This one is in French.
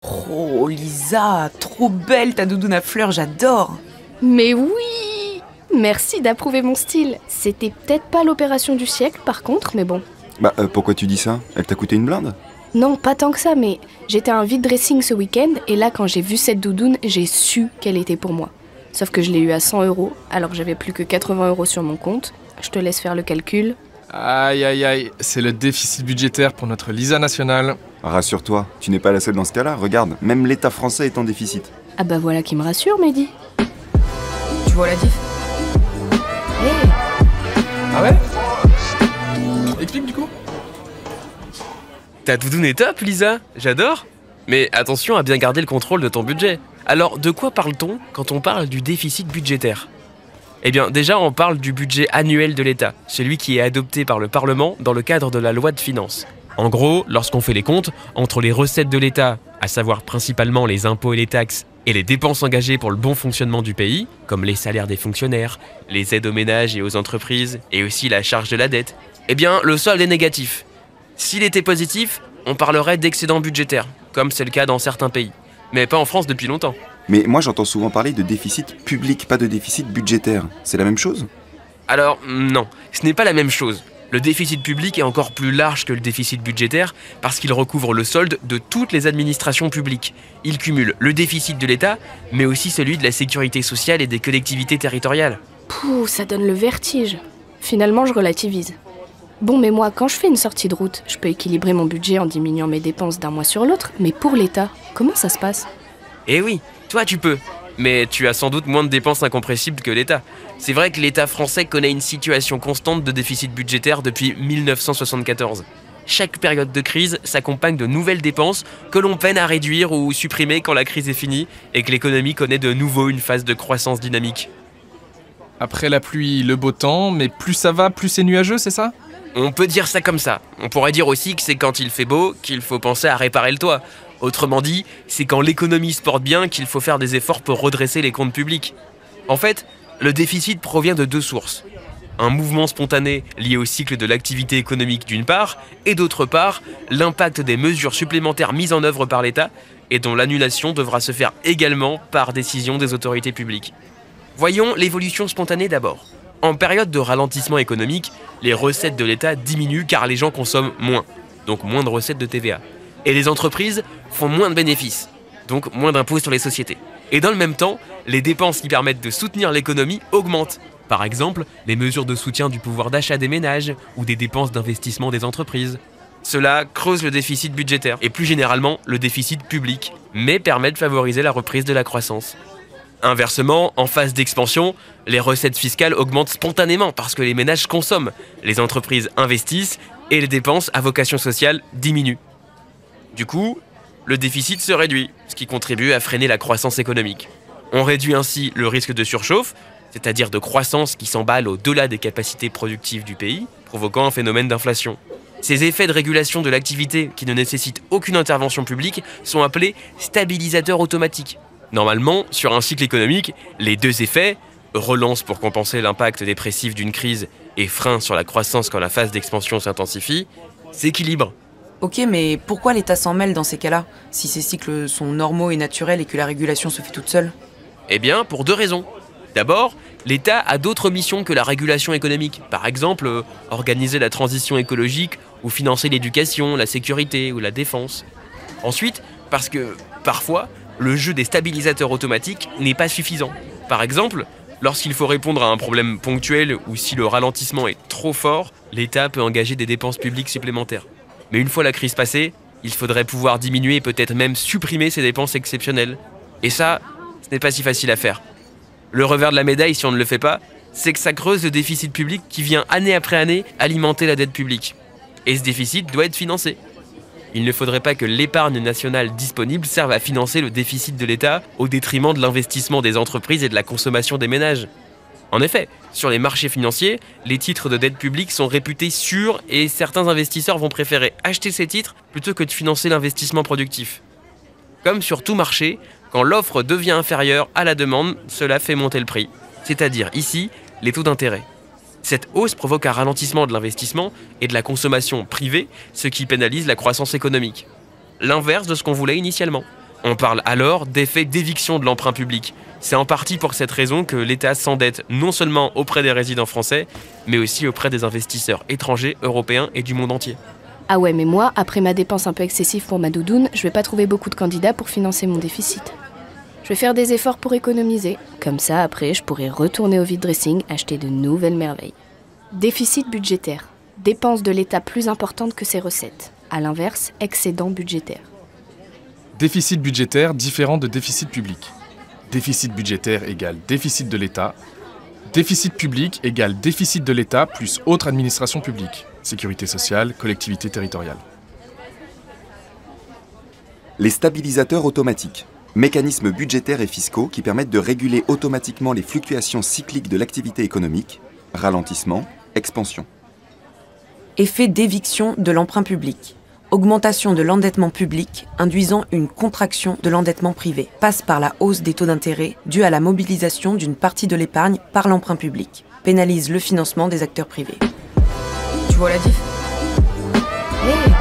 Oh Lisa, trop belle ta doudoune à fleurs, j'adore. Mais oui! Merci d'approuver mon style. C'était peut-être pas l'opération du siècle par contre, mais bon. Pourquoi tu dis ça? Elle t'a coûté une blinde? Non, pas tant que ça, mais j'étais à un vide dressing ce week-end et là quand j'ai vu cette doudoune, j'ai su qu'elle était pour moi. Sauf que je l'ai eu à 100 € alors que j'avais plus que 80 € sur mon compte. Je te laisse faire le calcul. Aïe aïe aïe, c'est le déficit budgétaire pour notre Lisa nationale. Rassure-toi, tu n'es pas la seule dans ce cas-là. Regarde, même l'État français est en déficit. Ah bah voilà qui me rassure, Mehdi. Tu vois la diff? Hey. Ah ouais? Explique du coup. Ta doudoune est top, Lisa, j'adore. Mais attention à bien garder le contrôle de ton budget. Alors, de quoi parle-t-on quand on parle du déficit budgétaire? Eh bien, déjà, on parle du budget annuel de l'État, celui qui est adopté par le Parlement dans le cadre de la loi de finances. En gros, lorsqu'on fait les comptes, entre les recettes de l'État, à savoir principalement les impôts et les taxes, et les dépenses engagées pour le bon fonctionnement du pays, comme les salaires des fonctionnaires, les aides aux ménages et aux entreprises, et aussi la charge de la dette, eh bien, le solde est négatif. S'il était positif, on parlerait d'excédent budgétaire, comme c'est le cas dans certains pays. Mais pas en France depuis longtemps. Mais moi j'entends souvent parler de déficit public, pas de déficit budgétaire. C'est la même chose? Alors, non, ce n'est pas la même chose. Le déficit public est encore plus large que le déficit budgétaire parce qu'il recouvre le solde de toutes les administrations publiques. Il cumule le déficit de l'État, mais aussi celui de la sécurité sociale et des collectivités territoriales. Pouh, ça donne le vertige. Finalement, je relativise. Bon, mais moi, quand je fais une sortie de route, je peux équilibrer mon budget en diminuant mes dépenses d'un mois sur l'autre, mais pour l'État, comment ça se passe? Eh oui, toi tu peux, mais tu as sans doute moins de dépenses incompressibles que l'État. C'est vrai que l'État français connaît une situation constante de déficit budgétaire depuis 1974. Chaque période de crise s'accompagne de nouvelles dépenses que l'on peine à réduire ou supprimer quand la crise est finie et que l'économie connaît de nouveau une phase de croissance dynamique. Après la pluie, le beau temps, mais plus ça va, plus c'est nuageux, c'est ça? On peut dire ça comme ça. On pourrait dire aussi que c'est quand il fait beau qu'il faut penser à réparer le toit. Autrement dit, c'est quand l'économie se porte bien qu'il faut faire des efforts pour redresser les comptes publics. En fait, le déficit provient de deux sources. Un mouvement spontané lié au cycle de l'activité économique d'une part, et d'autre part, l'impact des mesures supplémentaires mises en œuvre par l'État et dont l'annulation devra se faire également par décision des autorités publiques. Voyons l'évolution spontanée d'abord. En période de ralentissement économique, les recettes de l'État diminuent car les gens consomment moins, donc moins de recettes de TVA. Et les entreprises font moins de bénéfices, donc moins d'impôts sur les sociétés. Et dans le même temps, les dépenses qui permettent de soutenir l'économie augmentent. Par exemple, les mesures de soutien du pouvoir d'achat des ménages ou des dépenses d'investissement des entreprises. Cela creuse le déficit budgétaire et plus généralement le déficit public, mais permet de favoriser la reprise de la croissance. Inversement, en phase d'expansion, les recettes fiscales augmentent spontanément parce que les ménages consomment, les entreprises investissent et les dépenses à vocation sociale diminuent. Du coup, le déficit se réduit, ce qui contribue à freiner la croissance économique. On réduit ainsi le risque de surchauffe, c'est-à-dire de croissance qui s'emballe au-delà des capacités productives du pays, provoquant un phénomène d'inflation. Ces effets de régulation de l'activité qui ne nécessitent aucune intervention publique sont appelés stabilisateurs automatiques. Normalement, sur un cycle économique, les deux effets, relance pour compenser l'impact dépressif d'une crise et frein sur la croissance quand la phase d'expansion s'intensifie, s'équilibrent. Ok, mais pourquoi l'État s'en mêle dans ces cas-là, si ces cycles sont normaux et naturels et que la régulation se fait toute seule? Eh bien, pour deux raisons. D'abord, l'État a d'autres missions que la régulation économique. Par exemple, organiser la transition écologique ou financer l'éducation, la sécurité ou la défense. Ensuite, parce que, parfois, le jeu des stabilisateurs automatiques n'est pas suffisant. Par exemple, lorsqu'il faut répondre à un problème ponctuel ou si le ralentissement est trop fort, l'État peut engager des dépenses publiques supplémentaires. Mais une fois la crise passée, il faudrait pouvoir diminuer et peut-être même supprimer ces dépenses exceptionnelles. Et ça, ce n'est pas si facile à faire. Le revers de la médaille, si on ne le fait pas, c'est que ça creuse le déficit public qui vient année après année alimenter la dette publique. Et ce déficit doit être financé. Il ne faudrait pas que l'épargne nationale disponible serve à financer le déficit de l'État au détriment de l'investissement des entreprises et de la consommation des ménages. En effet, sur les marchés financiers, les titres de dette publique sont réputés sûrs et certains investisseurs vont préférer acheter ces titres plutôt que de financer l'investissement productif. Comme sur tout marché, quand l'offre devient inférieure à la demande, cela fait monter le prix, c'est-à-dire ici les taux d'intérêt. Cette hausse provoque un ralentissement de l'investissement et de la consommation privée, ce qui pénalise la croissance économique. L'inverse de ce qu'on voulait initialement. On parle alors d'effet d'éviction de l'emprunt public. C'est en partie pour cette raison que l'État s'endette non seulement auprès des résidents français, mais aussi auprès des investisseurs étrangers, européens et du monde entier. Ah ouais, mais moi, après ma dépense un peu excessive pour ma doudoune, je vais pas trouver beaucoup de candidats pour financer mon déficit. Je vais faire des efforts pour économiser. Comme ça, après, je pourrai retourner au vide dressing, acheter de nouvelles merveilles. Déficit budgétaire. Dépenses de l'État plus importantes que ses recettes. À l'inverse, excédent budgétaire. Déficit budgétaire différent de déficit public. Déficit budgétaire égale déficit de l'État. Déficit public égale déficit de l'État plus autre administration publique. Sécurité sociale, collectivité territoriale. Les stabilisateurs automatiques. Mécanismes budgétaires et fiscaux qui permettent de réguler automatiquement les fluctuations cycliques de l'activité économique. Ralentissement, expansion. Effet d'éviction de l'emprunt public. Augmentation de l'endettement public induisant une contraction de l'endettement privé. Passe par la hausse des taux d'intérêt due à la mobilisation d'une partie de l'épargne par l'emprunt public. Pénalise le financement des acteurs privés. Tu vois la diff ? Hey.